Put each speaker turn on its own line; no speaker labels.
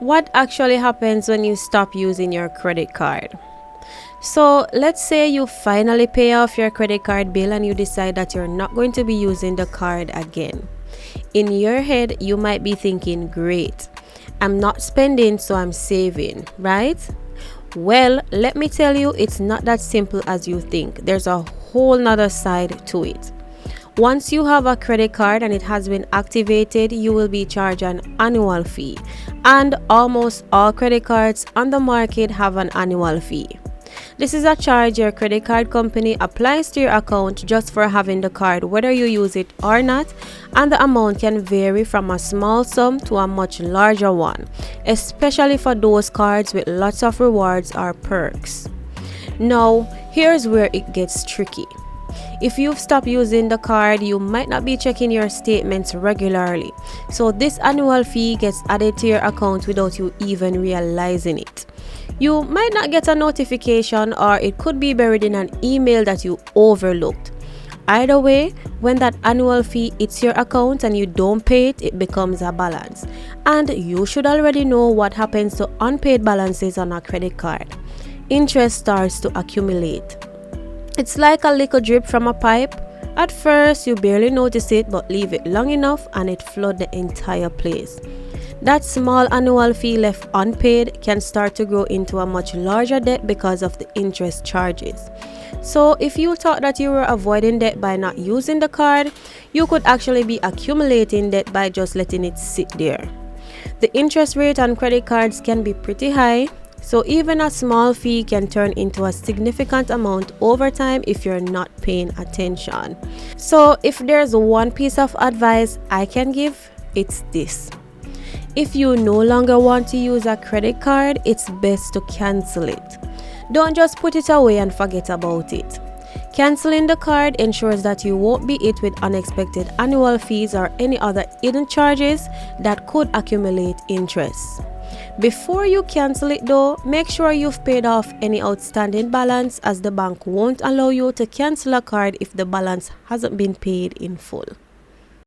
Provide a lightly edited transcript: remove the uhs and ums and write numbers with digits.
What actually happens when you stop using your credit card? So let's say you finally pay off your credit card bill and you decide that you're not going to be using the card again. In your head, you might be thinking, great, I'm not spending, so I'm saving, right? Well, let me tell you, it's not that simple as you think. There's a whole nother side to it. Once you have a credit card and it has been activated, you will be charged an annual fee. And almost all credit cards on the market have an annual fee. This is a charge your credit card company applies to your account just for having the card, whether you use it or not, and the amount can vary from a small sum to a much larger one, especially for those cards with lots of rewards or perks. Now, here's where it gets tricky. If you've stopped using the card, you might not be checking your statements regularly. So this annual fee gets added to your account without you even realizing it. You might not get a notification, or it could be buried in an email that you overlooked. Either way, when that annual fee hits your account and you don't pay it, it becomes a balance. And you should already know what happens to unpaid balances on a credit card. Interest starts to accumulate. It's like a little drip from a pipe. At first, you barely notice it, but leave it long enough and it floods the entire place. That small annual fee left unpaid can start to grow into a much larger debt because of the interest charges. So if you thought that you were avoiding debt by not using the card, you could actually be accumulating debt by just letting it sit there. The interest rate on credit cards can be pretty high, so even a small fee can turn into a significant amount over time if you're not paying attention. So if there's one piece of advice I can give, it's this. If you no longer want to use a credit card, it's best to cancel it. Don't just put it away and forget about it. Canceling the card ensures that you won't be hit with unexpected annual fees or any other hidden charges that could accumulate interest. Before you cancel it though, make sure you've paid off any outstanding balance, as the bank won't allow you to cancel a card if the balance hasn't been paid in full.